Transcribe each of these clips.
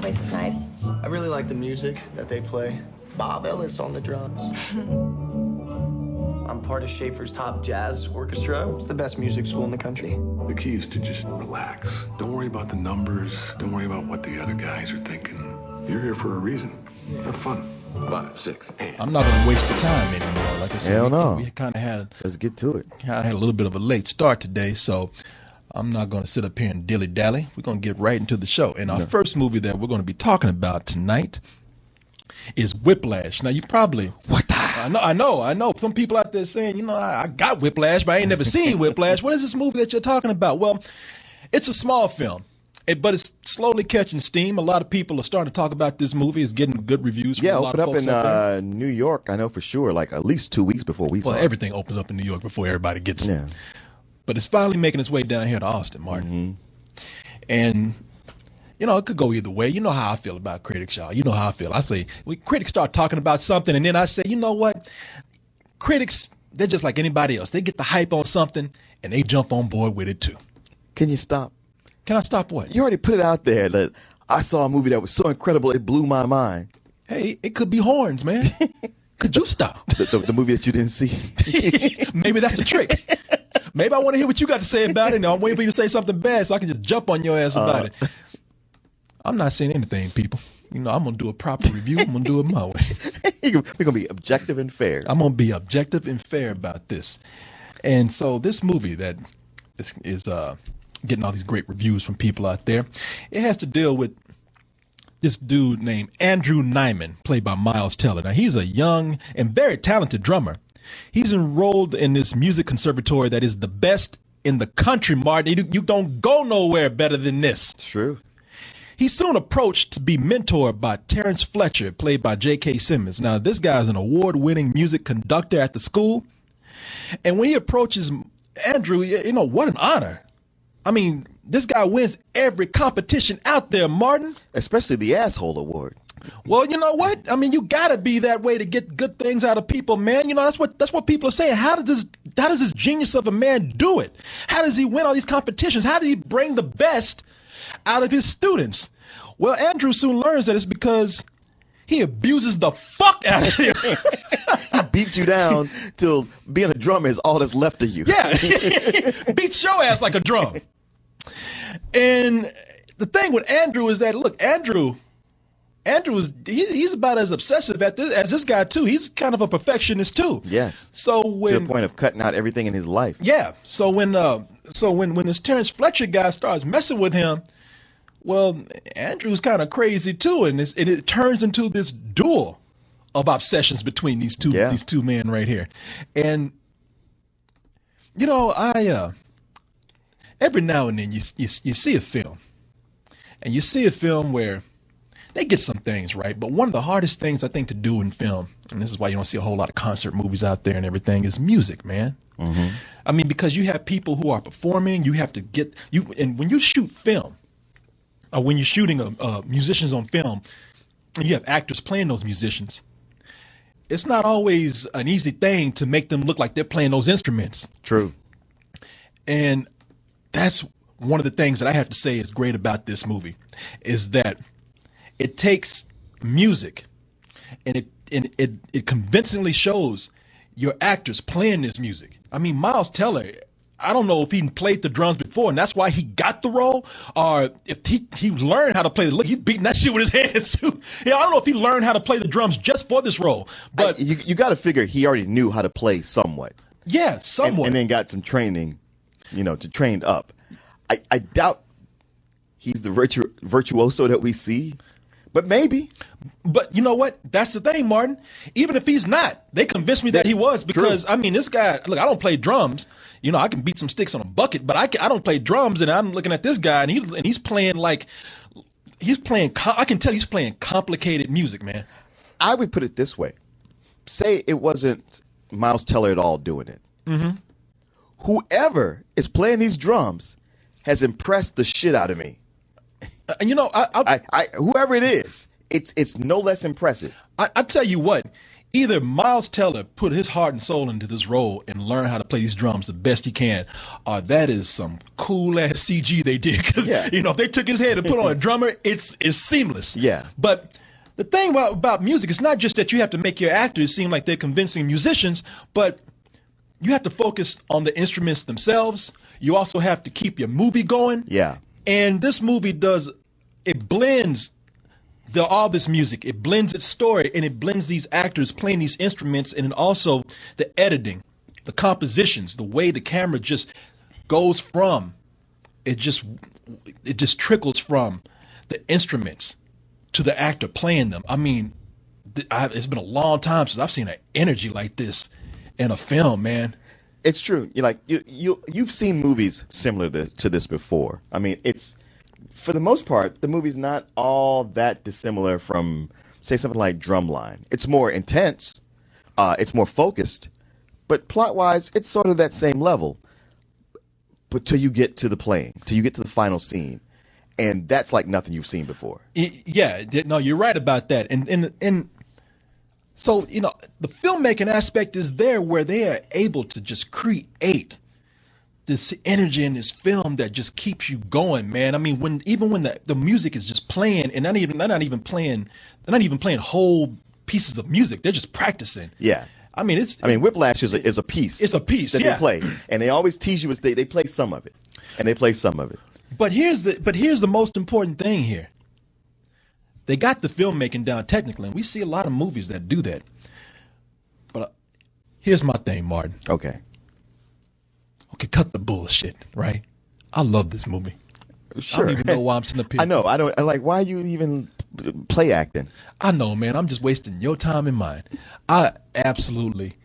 place is nice. I really like the music that they play. Bob Ellis on the drums. I'm part of Schaefer's top jazz orchestra. It's the best music school in the country. The key is to just relax. Don't worry about the numbers. Don't worry about what the other guys are thinking. You're here for a reason. Have fun. 5, 6, 8. I'm not going to waste your time anymore. Like I said, Hell no. we kind of had. Let's get to it. Kind of had a little bit of a late start today, so I'm not going to sit up here and dilly-dally. We're going to get right into the show. And our first movie that we're going to be talking about tonight is Whiplash. Now, you probably... What the? I know. Some people out there saying, you know, I got Whiplash, but I ain't never seen Whiplash. What is this movie that you're talking about? Well, it's a small film, but it's slowly catching steam. A lot of people are starting to talk about this movie. It's getting good reviews from a lot of folks out there. Yeah, opened up in New York, I know for sure, like at least 2 weeks before we saw it. Well, everything opens up in New York before everybody gets it. But it's finally making its way down here to Austin, Martin. And... you know, it could go either way. You know how I feel about critics, y'all. You know how I feel. I say, when critics start talking about something, and then I say, you know what? Critics, they're just like anybody else. They get the hype on something, and they jump on board with it, too. Can you stop? Can I stop what? You already put it out there that I saw a movie that was so incredible it blew my mind. Hey, it could be horns, man. Could you stop? The movie that you didn't see. Maybe that's a trick. Maybe I want to hear what you got to say about it, and I'm waiting for you to say something bad so I can just jump on your ass about it. I'm not saying anything, people. You know, I'm going to do a proper review. I'm going to do it my way. We're going to be objective and fair. I'm going to be objective and fair about this. And so this movie that is getting all these great reviews from people out there, it has to deal with this dude named Andrew Nyman, played by Miles Teller. Now, he's a young and very talented drummer. He's enrolled in this music conservatory that is the best in the country, Martin. You don't go nowhere better than this. True. He's soon approached to be mentored by Terrence Fletcher, played by J.K. Simmons. Now, this guy's an award-winning music conductor at the school. And when he approaches Andrew, you know, what an honor. I mean, this guy wins every competition out there, Martin. Especially the Asshole Award. Well, you know what? I mean, you got to be that way to get good things out of people, man. You know, that's what people are saying. How does this genius of a man do it? How does he win all these competitions? How does he bring the best out of his students? Well, Andrew soon learns that it's because he abuses the fuck out of him. He beats you down till being a drummer is all that's left of you. Yeah, beats your ass like a drum. And the thing with Andrew is that, look, Andrew is he's about as obsessive as this guy too. He's kind of a perfectionist too. Yes. So to the point of cutting out everything in his life. Yeah. So when this Terrence Fletcher guy starts messing with him, well, Andrew's kind of crazy too, and it turns into this duel of obsessions between these two men right here. And you know, I every now and then you see a film, and you see a film where they get some things right, but one of the hardest things I think to do in film, and this is why you don't see a whole lot of concert movies out there and everything, is music, man. Mm-hmm. I mean, because you have people who are performing, you have to and when you shoot film, or when you're shooting musicians on film, and you have actors playing those musicians, it's not always an easy thing to make them look like they're playing those instruments. True. And that's one of the things that I have to say is great about this movie, is that it takes music and it convincingly shows your actors playing this music. I mean, Miles Teller, I don't know if he played the drums before and that's why he got the role, or if he learned how to play look, he's beating that shit with his hands too. Yeah, I don't know if he learned how to play the drums just for this role. But you got to figure he already knew how to play somewhat. Yeah, somewhat. And then got some training, to trained up. I doubt he's the virtuoso that we see. But maybe. But you know what? That's the thing, Martin. Even if he's not, they convinced me that he was, because, true. I mean, this guy, look, I don't play drums. I can beat some sticks on a bucket, but I don't play drums, and I'm looking at this guy, and he's playing I can tell he's playing complicated music, man. I would put it this way. Say it wasn't Miles Teller at all doing it. Mm-hmm. Whoever is playing these drums has impressed the shit out of me. And whoever it is, it's no less impressive. I tell you what, either Miles Teller put his heart and soul into this role and learn how to play these drums the best he can, or that is some cool ass CG they did. 'Cause, Yeah. if they took his head and put on a drummer, it's seamless. Yeah. But the thing about music, it's not just that you have to make your actors seem like they're convincing musicians, but you have to focus on the instruments themselves. You also have to keep your movie going. Yeah. And this movie blends all this music. It blends its story, and it blends these actors playing these instruments, and then also the editing, the compositions, the way the camera just goes from it just trickles from the instruments to the actor playing them. I mean, it's been a long time since I've seen an energy like this in a film, man. It's true. You've seen movies similar to this before. I mean, it's, for the most part, the movie's not all that dissimilar from, say, something like Drumline. It's more intense, it's more focused, but plot-wise, it's sort of that same level. But till you get to the playing, till you get to the final scene, and that's like nothing you've seen before. Yeah, no, you're right about that. And so, the filmmaking aspect is there where they are able to just create this energy in this film that just keeps you going, man. I mean, when the music is just playing, and they're not even playing whole pieces of music. They're just practicing. Yeah. I mean, Whiplash is a piece. It's a piece that yeah. they play, and they always tease you. They play some of it, and they play some of it. But here's the most important thing here. They got the filmmaking down technically, and we see a lot of movies that do that. But here's my thing, Martin. Okay, cut the bullshit, right? I love this movie. Sure. I don't even know why I'm sitting up here. I know. I like. Why are you even play acting? I know, man. I'm just wasting your time and mine. I absolutely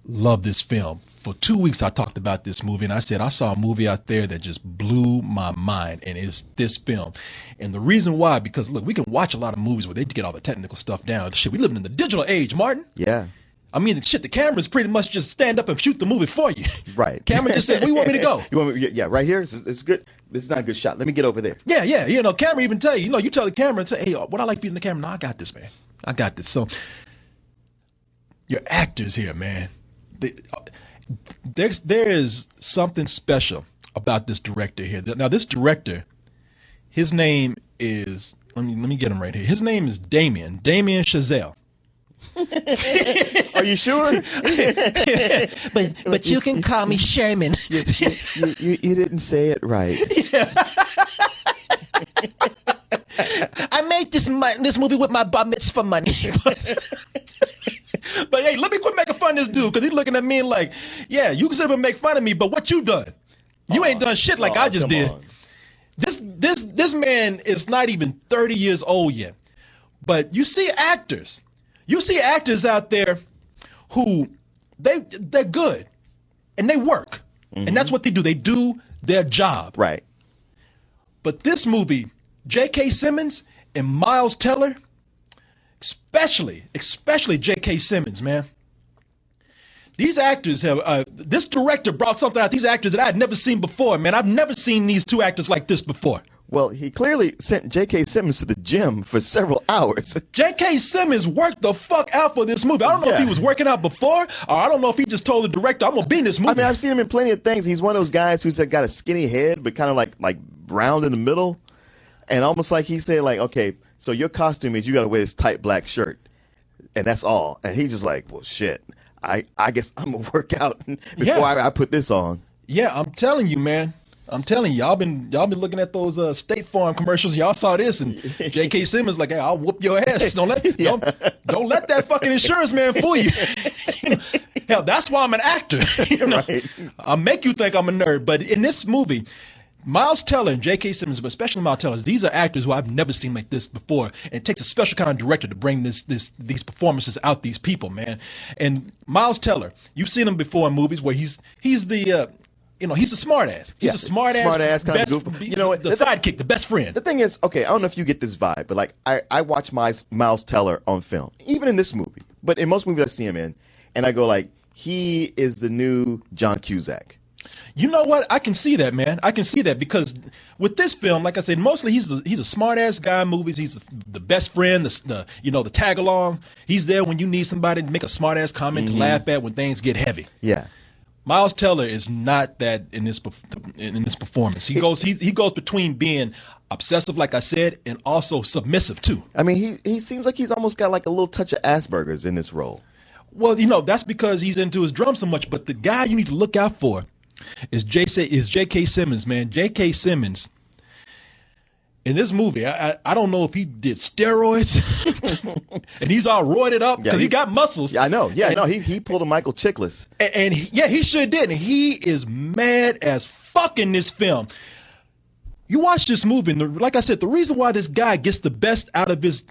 love this film. For 2 weeks, I talked about this movie, and I said I saw a movie out there that just blew my mind, and it's this film. And the reason why, because look, we can watch a lot of movies where they get all the technical stuff down. Shit, we living in the digital age, Martin. Yeah. I mean, the cameras pretty much just stand up and shoot the movie for you. Right. Camera just said, where you want me to go? You want me? Yeah, right here. It's good. This is not a good shot. Let me get over there. Yeah. Camera even tell you. You tell the camera, hey, what I like feeding the camera. No, I got this, man. I got this. So, your actors here, man. There is something special about this director here. Now, this director, his name is, let me get him right here. His name is Damien Chazelle. Are you sure? but you can call me Sherman. You didn't say it right. I made this movie with my bar mitzvah money. But hey, let me quit making fun of this dude, because he's looking at me like, yeah, you can sit up and make fun of me, but what you done? You ain't done shit like I just did. On. This man is not even 30 years old yet. But you see actors out there who they're good and they work. Mm-hmm. And that's what they do. They do their job. Right. But this movie, J.K. Simmons and Miles Teller, especially J.K. Simmons, man. These actors have, this director brought something out, these actors that I had never seen before, man. I've never seen these two actors like this before. Well, he clearly sent J.K. Simmons to the gym for several hours. J.K. Simmons worked the fuck out for this movie. I don't know if he was working out before, or I don't know if he just told the director, I'm going to be in this movie. I mean, I've seen him in plenty of things. He's one of those guys who's got a skinny head, but kind of like round in the middle. And almost like he said, like, okay, so your costume is you got to wear this tight black shirt. And that's all. And he's just like, well, shit, I guess I'm going to work out before I put this on. Yeah, I'm telling you, man. I'm telling you, y'all been looking at those State Farm commercials. Y'all saw this, and J.K. Simmons like, hey, I'll whoop your ass. Don't let that fucking insurance man fool you. Hell, that's why I'm an actor. Right. I'll make you think I'm a nerd. But in this movie, Miles Teller and J.K. Simmons, but especially Miles Teller, these are actors who I've never seen like this before. And it takes a special kind of director to bring these performances out these people, man. And Miles Teller, you've seen him before in movies where he's the he's a smart ass. He's a smart ass kind of goofy. You know what? The sidekick, the best friend. The thing is, okay, I don't know if you get this vibe, but like I watch Miles Teller on film, even in this movie, but in most movies I see him in, and I go like, he is the new John Cusack. You know what? I can see that, man. I can see that because with this film, like I said, mostly he's a smart ass guy in movies. He's the best friend, the tag along. He's there when you need somebody to make a smart ass comment to laugh at when things get heavy. Yeah. Miles Teller is not that in this performance. He goes between being obsessive, like I said, and also submissive too. I mean, he seems like he's almost got like a little touch of Asperger's in this role. Well, that's because he's into his drum so much. But the guy you need to look out for is J.K. Simmons, man. J.K. Simmons. In this movie, I don't know if he did steroids and he's all roided up because he got muscles. Yeah, I know. Yeah, no, he pulled a Michael Chiklis. And he sure did. And he is mad as fuck in this film. You watch this movie, and like I said, the reason why this guy gets the best out of his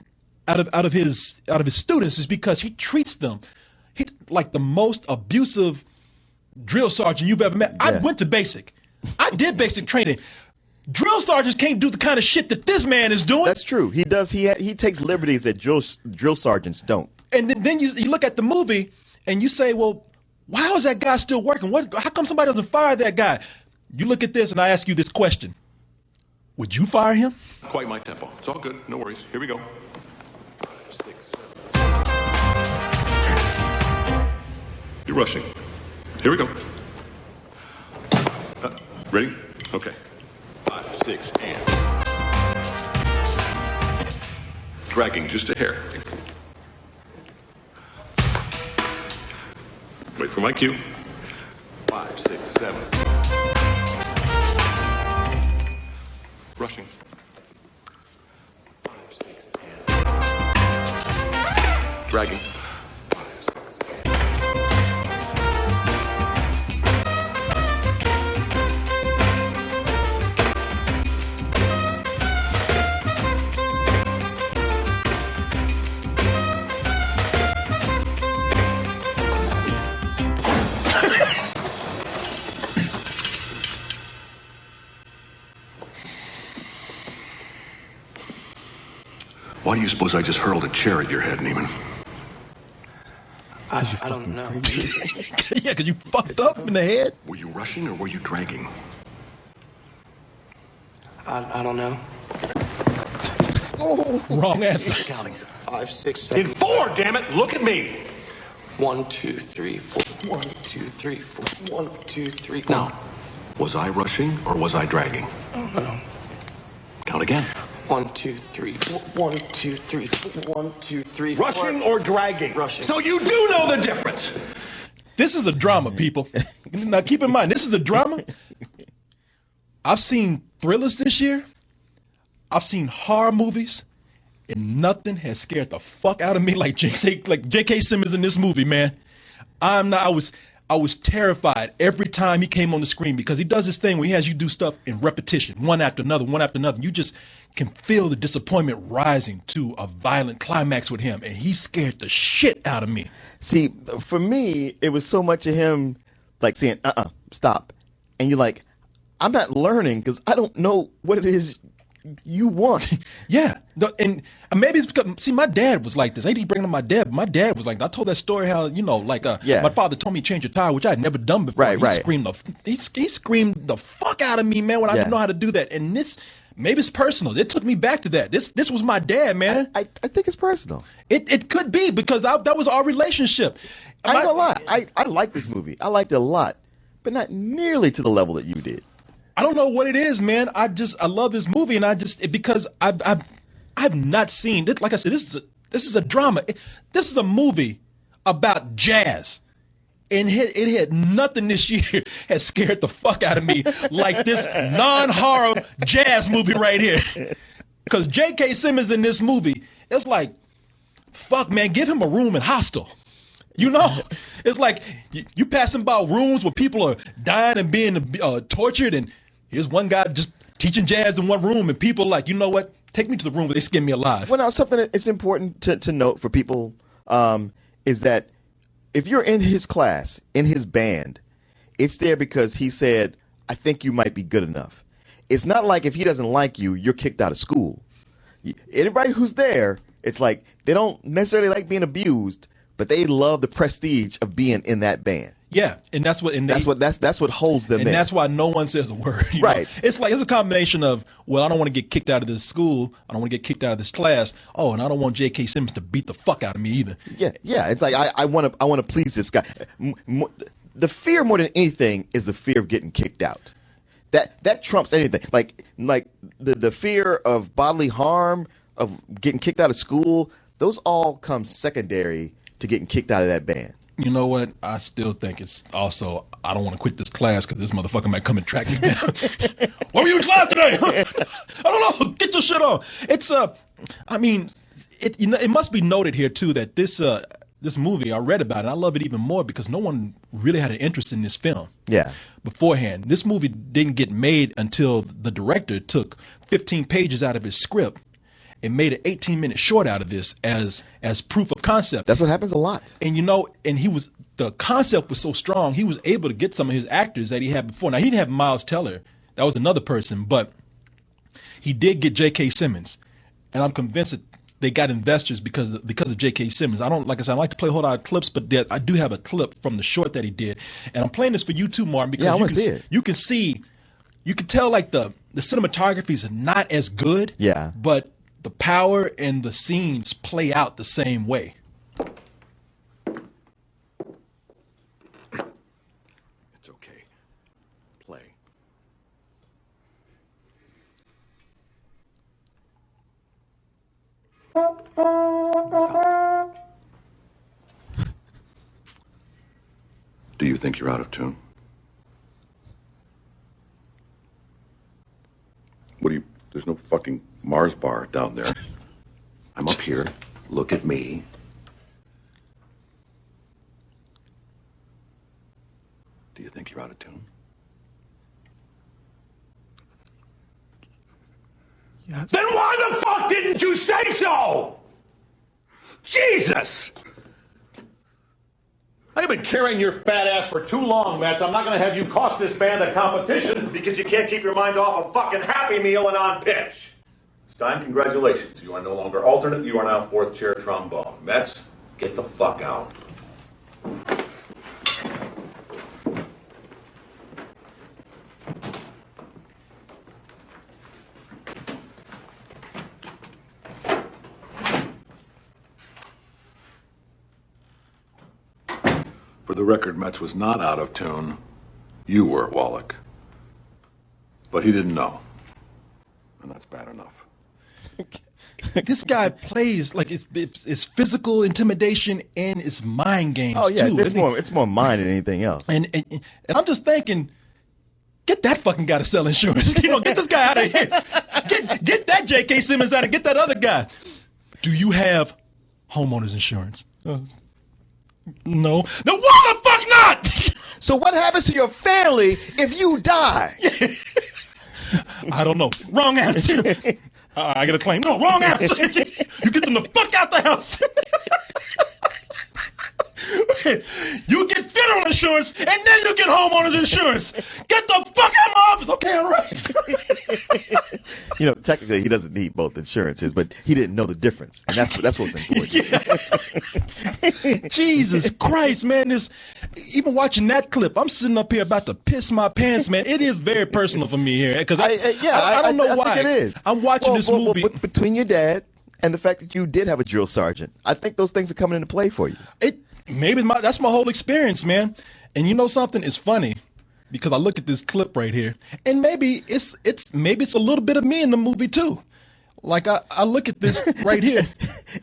students is because he treats them like the most abusive drill sergeant you've ever met. Yeah. I went to basic. I did basic training. Drill sergeants can't do the kind of shit that this man is doing. That's true. He does. He takes liberties that drill sergeants don't. And then you look at the movie and you say, well, how is that guy still working? How come somebody doesn't fire that guy? You look at this and I ask you this question. Would you fire him? Quite my tempo. It's all good. No worries. Here we go. 5, 6, 7. You're rushing. Here we go. Ready? Okay. 5, 6, and dragging just a hair. Wait for my cue. 5, 6, 7. Rushing. 5, 6, and dragging. 5, 6, and Why do you suppose I just hurled a chair at your head, Neiman? I don't know. Yeah, because you fucked up in the head. Were you rushing or were you dragging? I don't know. Wrong answer. Counting. 5, 6, 7. In 4, damn it! Look at me! 1, 2, 3, 4. 1, 2, 3, 4. 1, 2, 3. Now, was I rushing or was I dragging? I don't know. Count again. 1, 2, 3, 4. 1, 2, 3, 4. 1, 2, 3, 4. Rushing or dragging? Rushing. So you do know the difference. This is a drama, people. Now, keep in mind, this is a drama. I've seen thrillers this year. I've seen horror movies, and nothing has scared the fuck out of me like J.K. Simmons in this movie, man. I was terrified every time he came on the screen because he does this thing where he has you do stuff in repetition, one after another, one after another. You just can feel the disappointment rising to a violent climax with him, and he scared the shit out of me. See, for me, it was so much of him like saying, stop. And you're like, I'm not learning because I don't know what it is you want. Yeah. And maybe it's because, see, my dad was like this. I hate to bring up my dad, but my dad was like, I told that story how, my father told me to change a tire, which I had never done before. Right. He screamed the fuck out of me, man, when I didn't know how to do that. And maybe it's personal. It took me back to that. This was my dad, man. I think it's personal. It could be because that was our relationship. I ain't gonna lie. I like this movie. I liked it a lot, but not nearly to the level that you did. I don't know what it is, man. I love this movie, and because I've not seen it. Like I said, this is a drama. This is a movie about jazz, and it had nothing this year has scared the fuck out of me like this non-horror jazz movie right here. Because J.K. Simmons in this movie, it's like, fuck, man, give him a room in Hostel. It's like you passing by rooms where people are dying and being tortured, and here's one guy just teaching jazz in one room, and people are like, you know what? Take me to the room where they skin me alive. Well, now, something that's important to note for people is that if you're in his class, in his band, it's there because he said, I think you might be good enough. It's not like if he doesn't like you, you're kicked out of school. Anybody who's there, it's like they don't necessarily like being abused, but they love the prestige of being in that band. Yeah, and that's what that's what holds them and there. that's why no one says a word. You know? Right. It's like it's a combination of, well, I don't want to get kicked out of this school. I don't want to get kicked out of this class. Oh, and I don't want J.K. Simmons to beat the fuck out of me either. Yeah. It's like I want to please this guy. The fear more than anything is the fear of getting kicked out. That trumps anything. Like the fear of bodily harm, of getting kicked out of school. Those all come secondary to getting kicked out of that band. You know what? I still think it's also, I don't want to quit this class because this motherfucker might come and track me down. What were you in class today? I don't know. Get your shit on. It's I mean, it must be noted here too that this movie, I read about it. I love it even more because no one really had an interest in this film. Yeah. Beforehand, this movie didn't get made until the director took 15 pages out of his script and made an 18-minute short out of this as proof of concept. That's what happens a lot. And the concept was so strong, he was able to get some of his actors that he had before. Now, he didn't have Miles Teller. That was another person, but he did get J.K. Simmons. And I'm convinced that they got investors because of J.K. Simmons. I like I to play a whole lot of clips, but I do have a clip from the short that he did. And I'm playing this for you too, Martin, because I want to see it. You can tell like the cinematography is not as good. Yeah. But the power and the scenes play out the same way. It's okay. Play. Stop. Do you think you're out of tune? There's no fucking Mars bar down there. I'm up here. Look at me. Do you think you're out of tune? Yes. Then why the fuck didn't you say so? Jesus! I've been carrying your fat ass for too long, Mets. I'm not going to have you cost this band a competition because you can't keep your mind off a fucking Happy Meal and on pitch. Stein, congratulations. You are no longer alternate. You are now fourth chair trombone. Mets, get the fuck out. For the record, Metz was not out of tune. You were, Wallach. But he didn't know. And that's bad enough. This guy plays like it's physical intimidation and it's mind games. Oh yeah, too, it's more mind than anything else. And I'm just thinking, get that fucking guy to sell insurance. Get this guy out of here. Get that J.K. Simmons out and get that other guy. Do you have homeowners insurance? No. Then why the fuck not? So what happens to your family if you die? I don't know. Wrong answer. I get a claim. No, wrong answer. You get them the fuck out the house. You get federal insurance, and then you get homeowners insurance. Get the fuck out of my office. Okay, all right. Technically, he doesn't need both insurances, but he didn't know the difference, and that's what's important. Yeah. Jesus Christ, man! Even watching that clip, I'm sitting up here about to piss my pants, man. It is very personal for me here because I don't know why. I think it is. I'm watching this movie between your dad and the fact that you did have a drill sergeant. I think those things are coming into play for you. That's my whole experience, man. And you know something? It's funny because I look at this clip right here, and maybe it's a little bit of me in the movie too. Like I look at this right here.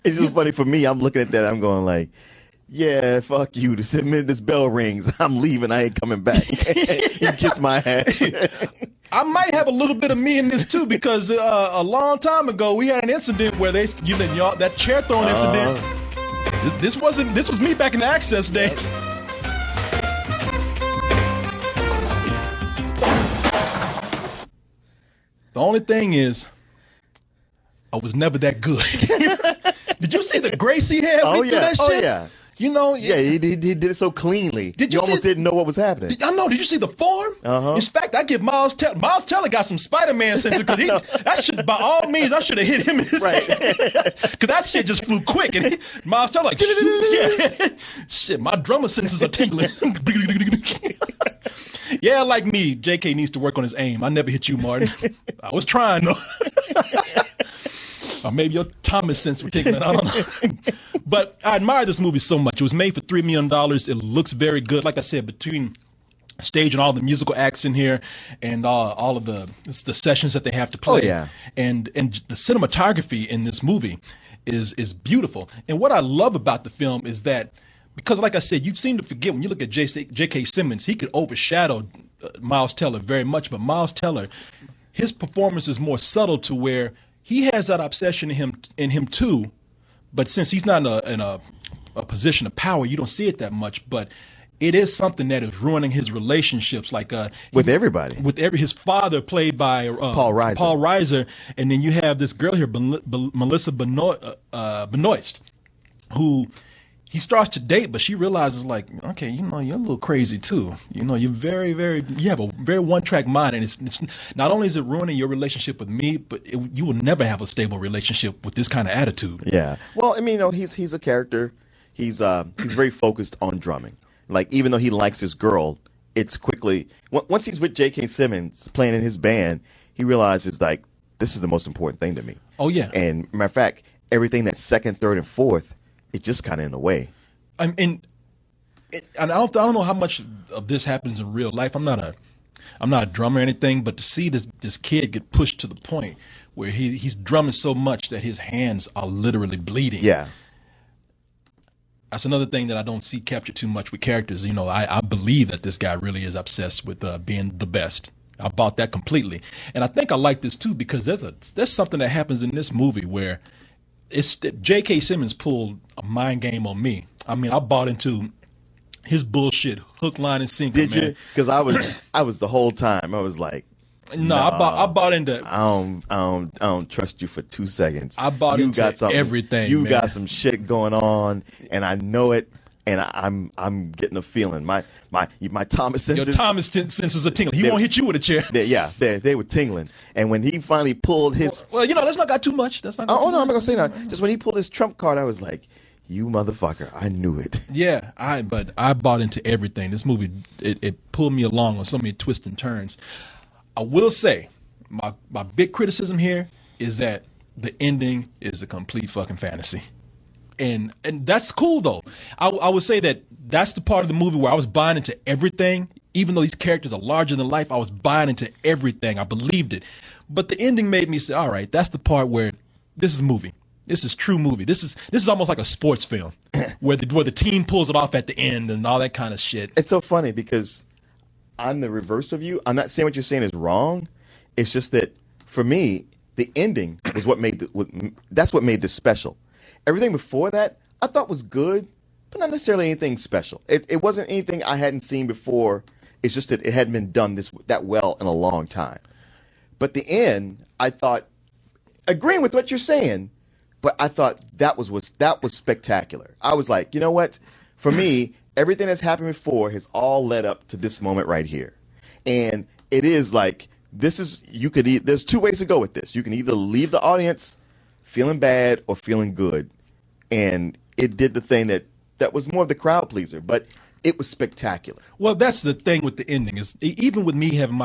It's just funny for me. I'm looking at that. I'm going like, yeah, fuck you. The minute this bell rings, I'm leaving. I ain't coming back. You kiss my ass. I might have a little bit of me in this too because a long time ago we had an incident where that chair throwing incident. This was me back in the Access days. The only thing is, I was never that good. Did you see the grace he had? Oh yeah, that shit? oh yeah. You know, Yeah, he did it so cleanly. Did you almost see- didn't know what was happening. I know. Did you see the form? Uh-huh. In fact, I give Miles Teller. Miles Teller got some Spider-Man sense because that should, by all means, I should have hit him in his Right. head because that shit just flew quick. And Miles Teller like, yeah, shit, my drummer senses are tingling. Yeah, like me, J.K. needs to work on his aim. I never hit you, Martin. I was trying though. Or maybe your Thomas sense was tingling. I don't know. But I admire this movie so much. It was made for $3 million. It looks very good. Like I said, between stage and all the musical acts in here and all of the sessions that they have to play. Oh, yeah. And the cinematography in this movie is beautiful. And what I love about the film is that, because like I said, you seem to forget when you look at J.K. Simmons, he could overshadow Miles Teller very much. But Miles Teller, his performance is more subtle to where he has that obsession in him too, but since he's not in a position of power, you don't see it that much. But it is something that is ruining his relationships, like With everybody. with his father, played by Paul Reiser. Paul Reiser, and then you have this girl here, Melissa Benoist, who he starts to date, but she realizes, like, okay, you know, you're a little crazy too. You know, you're you have a very one-track mind, and it's not only is it ruining your relationship with me, but you will never have a stable relationship with this kind of attitude. Yeah. Well, I mean, you know, he's a character. He's very focused on drumming. Like, even though he likes his girl, it's quickly once he's with J.K. Simmons playing in his band, he realizes, like, this is the most important thing to me. Oh yeah. And matter of fact, everything that's second, third, and fourth, it's just kind of in the way. And I don't know how much of this happens in real life. I'm not a drummer or anything, but to see this kid get pushed to the point where he's drumming so much that his hands are literally bleeding. Yeah. That's another thing that I don't see captured too much with characters. You know, I believe that this guy really is obsessed with being the best. I bought that completely. And I think I like this too because there's something that happens in this movie where J.K. Simmons pulled a mind game on me. I mean, I bought into his bullshit hook, line, and sinker. Did man. you? Because I was the whole time. I was like, No, I bought into. I don't trust you for 2 seconds. I bought into everything. You man. got some shit going on, and I know it. And I'm getting a feeling. My Thomas senses. Your Thomas senses are tingling. He won't hit you with a chair. They were tingling. And when he finally pulled his, Well, you know, let's not got too much. That's not. oh no, I'm not gonna say that. Just when he pulled his trump card, I was like, you motherfucker, I knew it. Yeah, but I bought into everything. This movie, it pulled me along on so many twists and turns. I will say, my big criticism here is that the ending is a complete fucking fantasy. And that's cool though. I would say that's the part of the movie where I was buying into everything. Even though these characters are larger than life, I was buying into everything. I believed it. But the ending made me say, all right, that's the part where this is a movie. This is true movie. This is almost like a sports film where the team pulls it off at the end and all that kind of shit. It's so funny because I'm the reverse of you. I'm not saying what you're saying is wrong. It's just that for me, the ending was that's what made this special. Everything before that I thought was good, but not necessarily anything special. It wasn't anything I hadn't seen before. It's just that it hadn't been done that well in a long time. But the end, I thought, agreeing with what you're saying, but I thought that was spectacular. I was like, you know what? For me, everything that's happened before has all led up to this moment right here. And it is like, there's two ways to go with this. You can either leave the audience feeling bad or feeling good. And it did the thing that was more of the crowd pleaser, but it was spectacular. Well, that's the thing with the ending is even with me having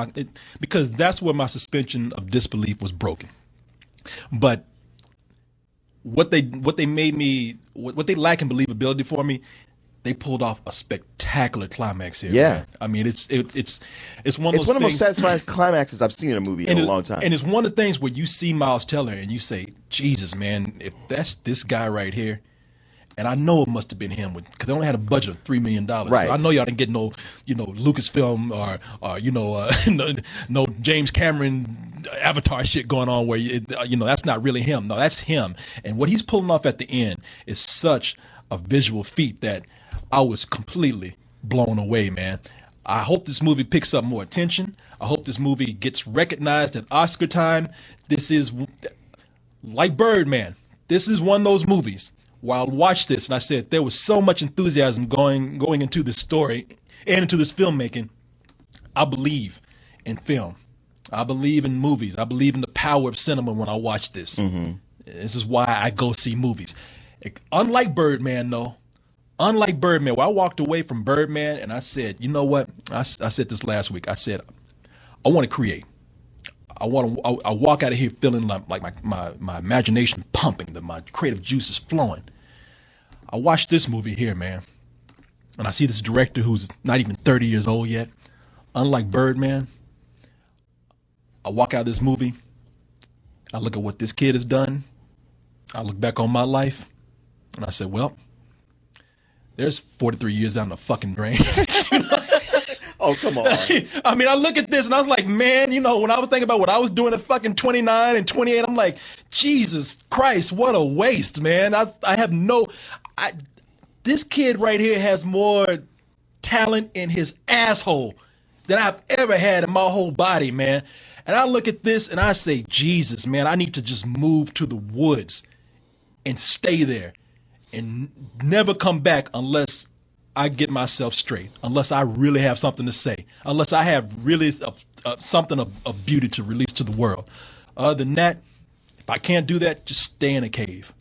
because that's where my suspension of disbelief was broken. But what they lack in believability for me, they pulled off a spectacular climax here. Yeah. Man. I mean, it's one of those It's one of the most satisfying climaxes I've seen in a movie in a long time. And it's one of the things where you see Miles Teller and you say, Jesus, man, if that's this guy right here, and I know it must have been him because they only had a budget of $3 million. Right. So I know y'all didn't get no, Lucasfilm or no James Cameron Avatar shit going on where that's not really him. No, that's him. And what he's pulling off at the end is such a visual feat that I was completely blown away, man. I hope this movie picks up more attention. I hope this movie gets recognized at Oscar time. This is like Birdman. This is one of those movies while I watched this, and I said there was so much enthusiasm going into this story and into this filmmaking. I believe in film. I believe in movies. I believe in the power of cinema when I watch this. This is why I go see movies. Unlike Birdman, though, where I walked away from Birdman and I said, you know what? I said this last week. I said, I want to create. I walk out of here feeling like my imagination pumping, that my creative juice is flowing. I watched this movie here, man, and I see this director who's not even 30 years old yet. Unlike Birdman, I walk out of this movie, I look at what this kid has done, I look back on my life, and I said, well, there's 43 years down the fucking drain. Oh, come on. I mean, I look at this and I was like, man, you know, when I was thinking about what I was doing at fucking 29 and 28, I'm like, Jesus Christ, what a waste, man. This kid right here has more talent in his asshole than I've ever had in my whole body, man. And I look at this and I say, Jesus, man, I need to just move to the woods and stay there and never come back unless I get myself straight, unless I really have something to say, unless I have really something of beauty to release to the world. Other than that, if I can't do that, just stay in a cave.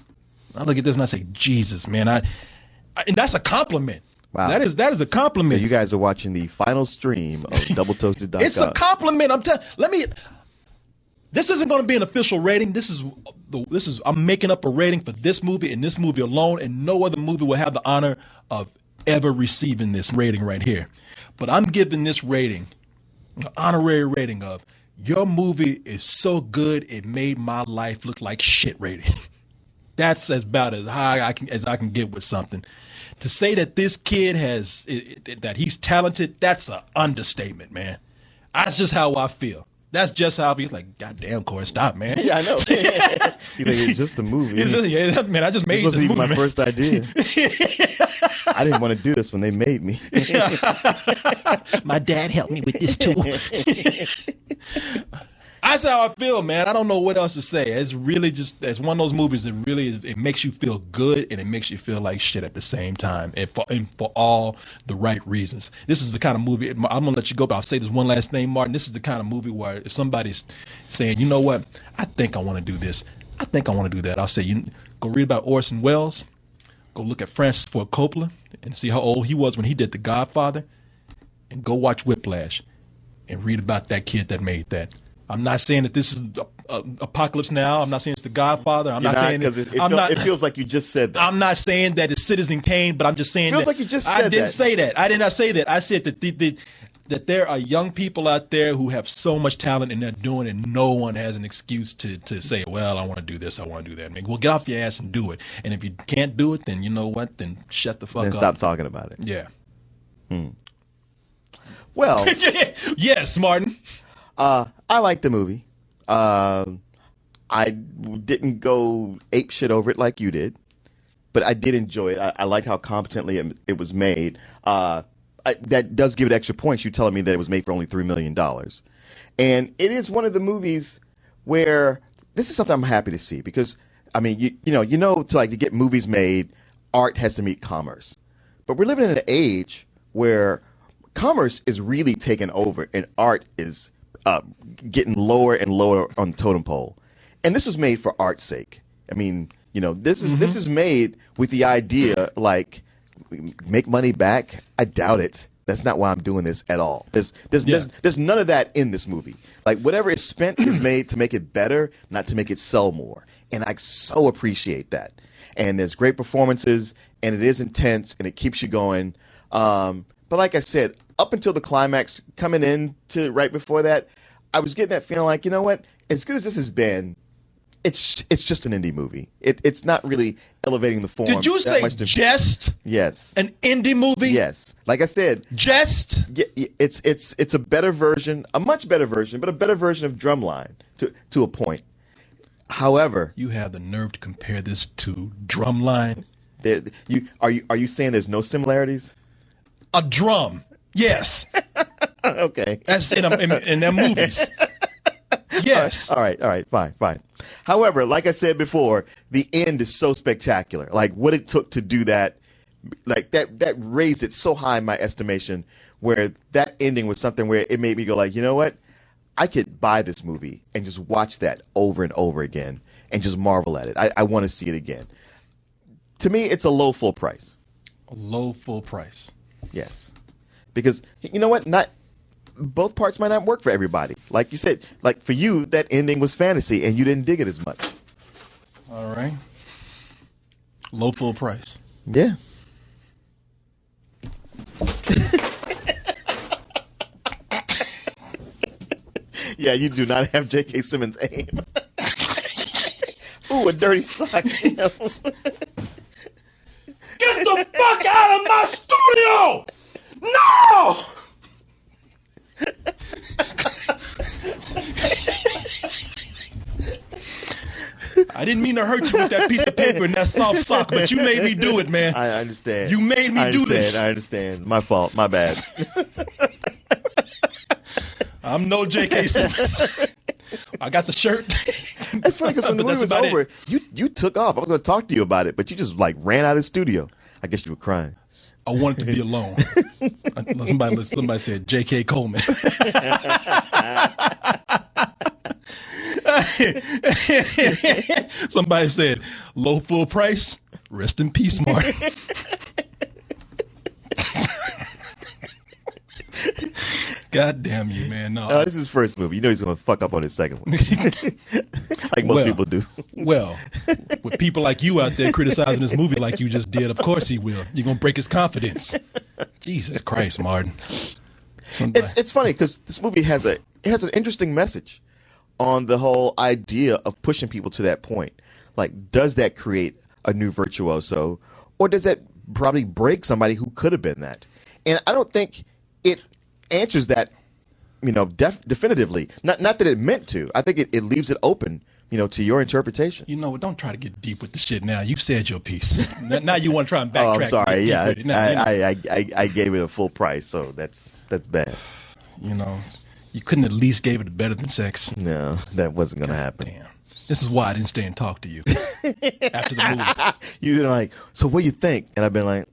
I look at this and I say, Jesus, man, and that's a compliment. Wow. That is a compliment. So you guys are watching the final stream of doubletoasted.com. It's a compliment. This isn't going to be an official rating. I'm making up a rating for this movie and this movie alone, and no other movie will have the honor of ever receiving this rating right here. But I'm giving this rating, an honorary rating of, your movie is so good it made my life look like shit rating. That's about as high as I can get with something. To say that this kid that he's talented, that's an understatement, man. That's just how I feel. That's just how I feel. Like, goddamn, Korey, stop, man. Yeah, I know. You think it's just a movie. Yeah, man, I just made this movie. This wasn't even my first idea. I didn't want to do this when they made me. My dad helped me with this too. That's how I feel, man. I don't know what else to say. It's really it's one of those movies that really, it makes you feel good and it makes you feel like shit at the same time, and for all the right reasons. This is the kind of movie, I'm going to let you go, but I'll say this one last thing, Martin. This is the kind of movie where if somebody's saying, you know what, I think I want to do this, I think I want to do that, I'll say, go read about Orson Welles, go look at Francis Ford Coppola and see how old he was when he did The Godfather, and go watch Whiplash and read about that kid that made that. I'm not saying that this is Apocalypse Now. I'm not saying it's The Godfather. I'm not saying it feels like you just said that. I'm not saying that it's Citizen Kane, but I'm just saying it feels like you just said that. I didn't say that. I did not say that. I said that there are young people out there who have so much talent and they're doing it, and no one has an excuse to say, well, I want to do this, I want to do that. I mean, well, get off your ass and do it. And if you can't do it, then you know what? Then shut the fuck up. Then stop talking about it. Yeah. Well. Yes, Martin. I like the movie. I didn't go ape shit over it like you did, but I did enjoy it. I liked how competently it was made. That does give it extra points. You telling me that it was made for only $3 million, and it is one of the movies where this is something I'm happy to see, because I mean, to get movies made, art has to meet commerce, but we're living in an age where commerce is really taking over and art is getting lower and lower on the totem pole. And this was made for art's sake. I mean, this is made with the idea, like, make money back. I doubt it. That's not why I'm doing this at all. There's none of that in this movie. Like, whatever is spent is made to make it better, not to make it sell more. And I so appreciate that. And there's great performances, and it is intense, and it keeps you going. But like I said, up until the climax, coming in to right before that, I was getting that feeling like, you know what? As good as this has been, it's just an indie movie. It's not really elevating the form. Did you say just? Yes. An indie movie? Yes. Like I said, just. It's a better version, a much better version, but a better version of Drumline to a point. However, you have the nerve to compare this to Drumline. Are you saying there's no similarities? A drum. Yes. Okay. That's in their movies. Yes. All right, fine. However, like I said before, the end is so spectacular. Like what it took to do that, like that raised it so high in my estimation, where that ending was something where it made me go like, you know what? I could buy this movie and just watch that over and over again and just marvel at it. I want to see it again. To me, it's a low full price. A low full price. Yes. Because you know what? Not both parts might not work for everybody. Like you said, like for you, that ending was fantasy and you didn't dig it as much. All right. Low full price. Yeah. Yeah, you do not have J.K. Simmons' aim. Ooh, a dirty sock. Get the fuck out of my studio! No! I didn't mean to hurt you with that piece of paper and that soft sock, but you made me do it, man. I understand. You made me do this. I understand. My fault. My bad. I'm no J.K. Simmons. I got the shirt. That's funny because when the movie was over, you took off. I was going to talk to you about it, but you just like ran out of the studio. I guess you were crying. I wanted to be alone. Somebody said J.K. Coleman. Somebody said low full price. Rest in peace, Martin. God damn you, man. No. This is his first movie. You know he's going to fuck up on his second one. Like most people do. Well, with people like you out there criticizing this movie like you just did, of course he will. You're going to break his confidence. Jesus Christ, Martin. It's funny because this movie has an interesting message on the whole idea of pushing people to that point. Like, does that create a new virtuoso, or does that probably break somebody who could have been that? And I don't think it answers that, definitively. Not that it meant to. I think it leaves it open, to your interpretation. You know what? Don't try to get deep with the shit now. You've said your piece. Now you want to try and backtrack. Oh, I'm sorry. Yeah, I gave it a full price, so that's bad. You couldn't at least gave it better than sex. No, that wasn't going to happen. Damn. This is why I didn't stay and talk to you after the movie. You've been like, so what do you think? And I've been like,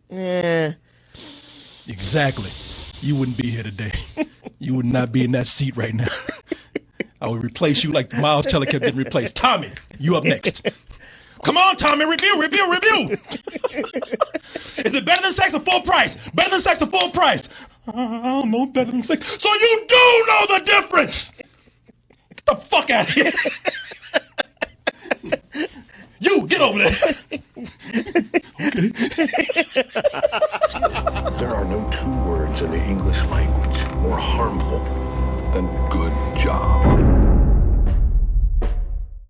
Exactly. You wouldn't be here today. You would not be in that seat right now. I would replace you like Miles Teller kept getting replaced. Tommy, you up next. Come on, Tommy, review. Is it better than sex or full price? Better than sex or full price? I don't know, better than sex. So you do know the difference. Get the fuck out of here. You, get over there. Okay. There are no two words in the English language more harmful than good job.